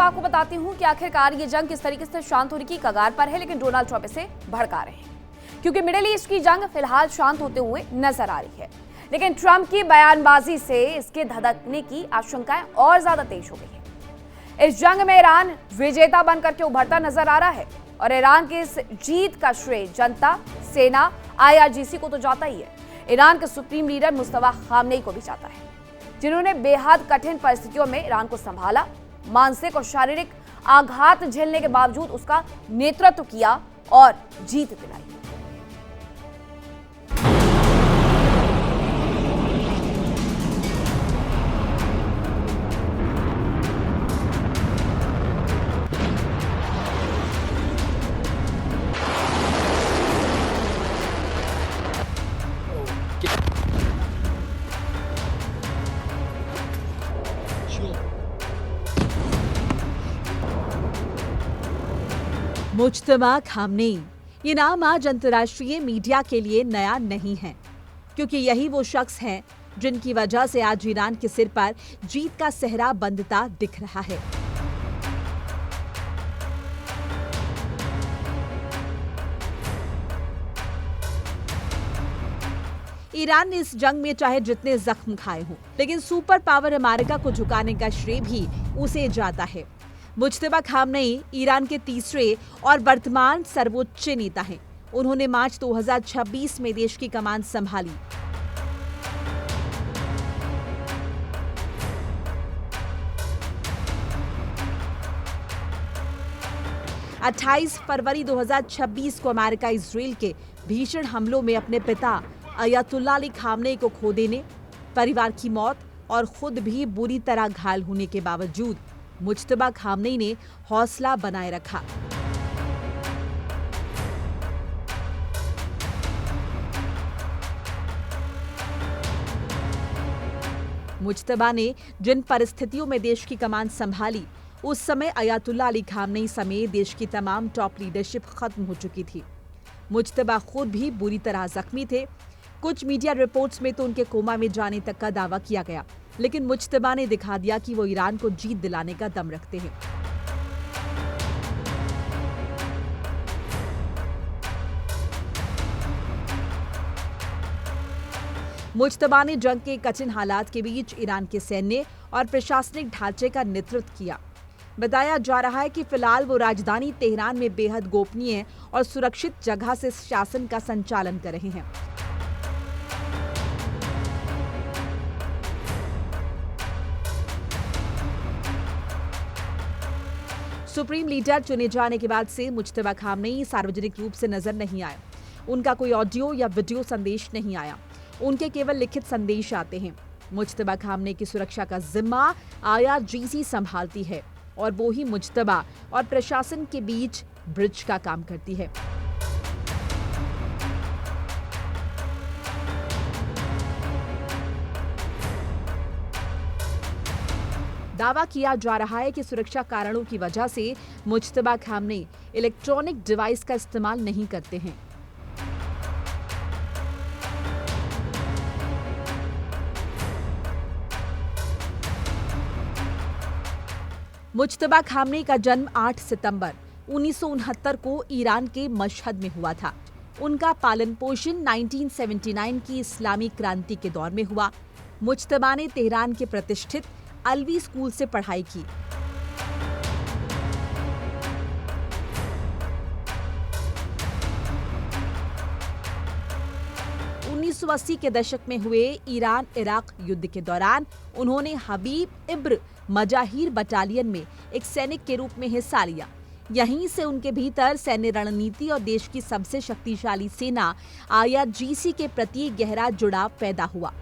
आपको बताती हूं कि आखिरकार ये जंग किस तरीके से शांत होने की कगार पर है, लेकिन डोनाल्ड ट्रंप इसे भड़का रहे हैं क्योंकि मिडिल ईस्ट की जंग फिलहाल शांत होते हुए नजर आ रही है। लेकिन ट्रंप की बयानबाजी से इसके धधकने की आशंकाएं और ज्यादा तेज हो गई है। इस जंग में ईरान विजेता बनकर के उभरता नजर आ रहा है और ईरान की इस जीत का श्रेय जनता, सेना, IRGC को तो जाता ही है, ईरान के सुप्रीम लीडर मुस्तफा खामनेई को भी जाता है, जिन्होंने बेहद कठिन परिस्थितियों में ईरान को संभाला, मानसिक और शारीरिक आघात झेलने के बावजूद उसका नेतृत्व किया और जीत दिलाई। मुज्तबा खामनेई, ये नाम आज अंतर्राष्ट्रीय मीडिया के लिए नया नहीं है, क्योंकि यही वो शख्स हैं जिनकी वजह से आज ईरान के सिर पर जीत का सेहरा बंधता दिख रहा है। ईरान ने इस जंग में चाहे जितने जख्म खाए हों, लेकिन सुपर पावर अमेरिका को झुकाने का श्रेय भी उसे जाता है। मुज्तबा खामनेई ईरान के तीसरे और वर्तमान सर्वोच्च नेता हैं। उन्होंने मार्च 2026 में देश की कमान संभाली। अट्ठाईस फरवरी 2026 को अमेरिका इजराइल के भीषण हमलों में अपने पिता अयतुल्ला अली खामनेई को खो देने, परिवार की मौत और खुद भी बुरी तरह घायल होने के बावजूद मुज्तबा खामनेई ने हौसला बनाए रखा। मुज्तबा ने जिन परिस्थितियों में देश की कमान संभाली, उस समय अयतुल्ला अली खामनेई समेत देश की तमाम टॉप लीडरशिप खत्म हो चुकी थी। मुज्तबा खुद भी बुरी तरह जख्मी थे। कुछ मीडिया रिपोर्ट्स में तो उनके कोमा में जाने तक का दावा किया गया, लेकिन मुज्तबा ने दिखा दिया कि वो ईरान को जीत दिलाने का दम रखते हैं। मुज्तबा ने जंग के कठिन हालात के बीच ईरान के सैन्य और प्रशासनिक ढांचे का नेतृत्व किया। बताया जा रहा है कि फिलहाल वो राजधानी तेहरान में बेहद गोपनीय और सुरक्षित जगह से शासन का संचालन कर रहे हैं। सुप्रीम लीडर चुने जाने के बाद से मुज्तबा खामनेई सार्वजनिक रूप से नजर नहीं आए। उनका कोई ऑडियो या वीडियो संदेश नहीं आया। उनके केवल लिखित संदेश आते हैं। मुज्तबा खामनेई की सुरक्षा का जिम्मा IRGC संभालती है और वो ही मुज्तबा और प्रशासन के बीच ब्रिज का काम करती है। दावा किया जा रहा है कि सुरक्षा कारणों की वजह से मुज्तबा खामनेई इलेक्ट्रॉनिक डिवाइस का इस्तेमाल नहीं करते हैं। मुज्तबा खामनेई का जन्म 8 सितंबर 1969 को ईरान के मशहद में हुआ था। उनका पालन पोषण 1979 की इस्लामी क्रांति के दौर में हुआ। मुज्तबा ने तेहरान के प्रतिष्ठित अलवी स्कूल से पढ़ाई की। 1980 के दशक में हुए ईरान इराक युद्ध के दौरान उन्होंने हबीब इब्र मजाहिर बटालियन में एक सैनिक के रूप में हिस्सा लिया। यहीं से उनके भीतर सैन्य रणनीति और देश की सबसे शक्तिशाली सेना IRGC के प्रति गहरा जुड़ाव पैदा हुआ।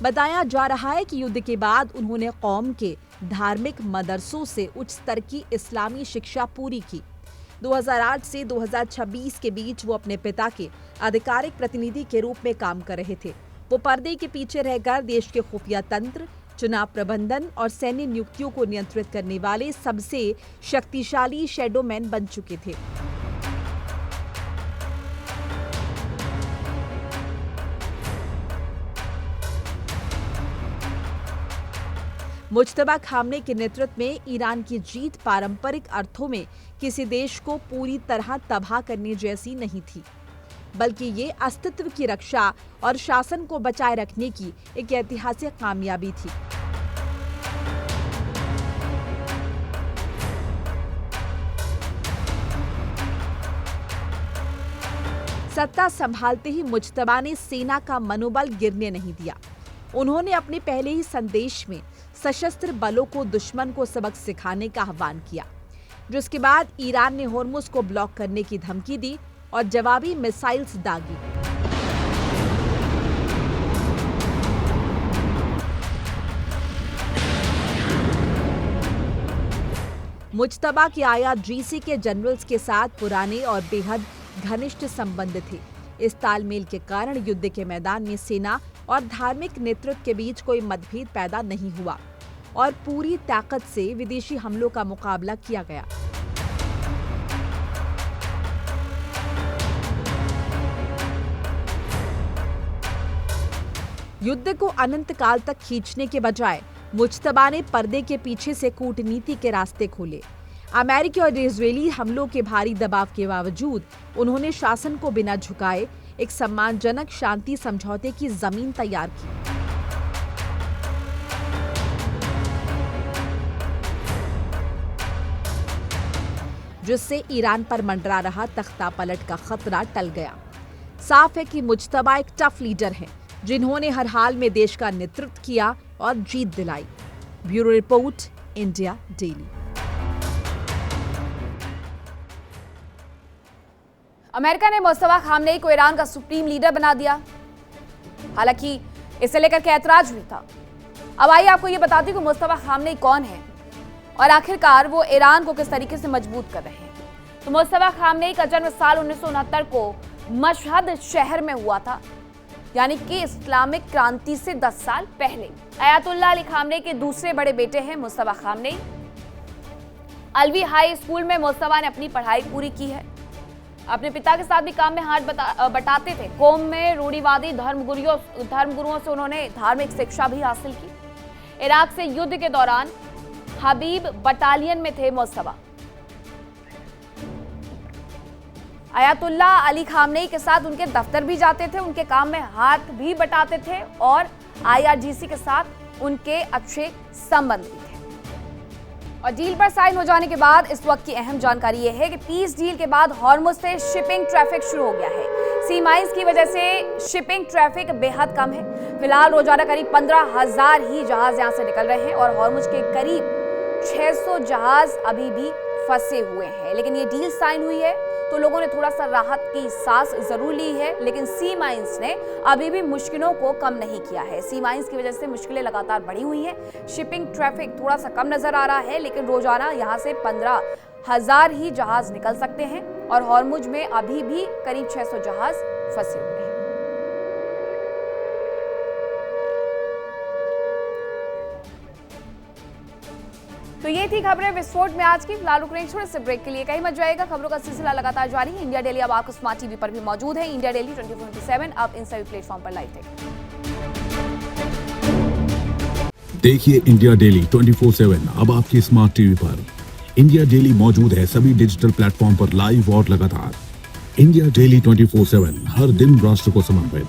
बताया जा रहा है कि युद्ध के बाद उन्होंने कौम के धार्मिक मदरसों से उच्च स्तर की इस्लामी शिक्षा पूरी की। 2008 से 2026 के बीच वो अपने पिता के आधिकारिक प्रतिनिधि के रूप में काम कर रहे थे। वो पर्दे के पीछे रहकर देश के खुफिया तंत्र, चुनाव प्रबंधन और सैन्य नियुक्तियों को नियंत्रित करने वाले सबसे शक्तिशाली शैडोमैन बन चुके थे। मुज्तबा खामने के नेतृत्व में ईरान की जीत पारंपरिक अर्थों में किसी देश को पूरी तरह तबाह करने जैसी नहीं थी, बल्कि ये अस्तित्व की रक्षा और शासन को बचाए रखने की एक ऐतिहासिक कामयाबी थी। सत्ता संभालते ही मुज्तबा ने सेना का मनोबल गिरने नहीं दिया। उन्होंने अपने पहले ही संदेश में सशस्त्र बलों को दुश्मन को सबक सिखाने का आह्वान किया, जिसके बाद ईरान ने होर्मुज को ब्लॉक करने की धमकी दी और जवाबी मिसाइल्स दागी। मुज्तबा के IRGC के जनरल्स के साथ पुराने और बेहद घनिष्ठ संबंध थे। इस तालमेल के कारण युद्ध के मैदान में सेना और धार्मिक नेतृत्व के बीच कोई मतभेद पैदा नहीं हुआ और पूरी ताकत से विदेशी हमलों का मुकाबला किया गया। युद्ध को अनंत काल तक खींचने के बजाय मुज्तबा ने पर्दे के पीछे से कूटनीति के रास्ते खोले। अमेरिकी और इजरायली हमलों के भारी दबाव के बावजूद उन्होंने शासन को बिना झुकाए एक सम्मानजनक शांति समझौते की जमीन तैयार की। जिससे ईरान पर मंडरा रहा तख्ता पलट का खतरा टल गया। साफ है कि मुज्तबा एक टफ लीडर हैं, जिन्होंने हर हाल में देश का नेतृत्व किया और जीत दिलाई। Bureau report, India daily. America ने मुस्तफा खामनेई को ईरान का सुप्रीम लीडर बना दिया। हालांकि इसे लेकर के ऐतराज भी था। अब आइए आपको ये बताती हूँ कि मुस्तफा खामनेई कौन है और आखिरकार वो ईरान को किस तरीके से मजबूत कर रहे हैं। तो मुस्तफा खामनेई का जन्म साल 1969 को मशहद शहर में हुआ था, यानी कि इस्लामिक क्रांति से 10 साल पहले। अयातुल्लाह अली खामनेई के दूसरे बड़े बेटे हैं Mustafa Khamenei. Alvi high school में मुस्तफा ने अपनी पढ़ाई पूरी की है। अपने पिता के साथ भी काम में हाथ बटाते थे। कौम में रूढ़िवादी धर्मगुरुओं से उन्होंने धार्मिक शिक्षा भी हासिल की। इराक से युद्ध के दौरान हबीब बटालियन में थे मुस्तफा। अयातुल्लाह अली खामनेई के साथ उनके दफ्तर भी जाते थे, उनके काम में हाथ भी बटाते थे और IRGC के साथ उनके अच्छे संबंध भी थे। और डील पर साइन हो जाने के बाद इस वक्त की अहम जानकारी यह है कि पीस डील के बाद हॉर्मुज से शिपिंग ट्रैफिक शुरू हो गया है। सी माइंस की वजह से शिपिंग ट्रैफिक बेहद कम है। फिलहाल रोजाना करीब 15,000 ही जहाज यहां से निकल रहे हैं और हॉर्मुज के करीब 600 जहाज अभी भी फंसे हुए हैं। लेकिन ये डील साइन हुई है तो लोगों ने थोड़ा सा राहत की सांस जरूर ली है, लेकिन सी माइंस ने अभी भी मुश्किलों को कम नहीं किया है। सी माइंस की वजह से मुश्किलें लगातार बढ़ी हुई हैं। शिपिंग ट्रैफिक थोड़ा सा कम नजर आ रहा है, लेकिन रोजाना यहां से 15,000 ही जहाज निकल सकते हैं और हॉर्मुज में अभी भी करीब 600 जहाज फंसे हुए हैं। तो ये थी खबरें विस्फोट में आज की। फिलहाल रुक रहे हैं छोटे से ब्रेक के लिए, कहीं मत जाइएगा। खबरों का सिलसिला लगातार जारी है। इंडिया डेली अब आपको स्मार्ट टीवी पर भी मौजूद है। इंडिया डेली 24/7 अब इन सभी प्लेटफॉर्म पर लाइव देखें। देखिए इंडिया डेली 24/7 अब आपकी स्मार्ट टीवी पर। इंडिया डेली मौजूद है सभी डिजिटल प्लेटफॉर्म पर लाइव और लगातार। इंडिया डेली 24/7 हर दिन राष्ट्र को समर्पित।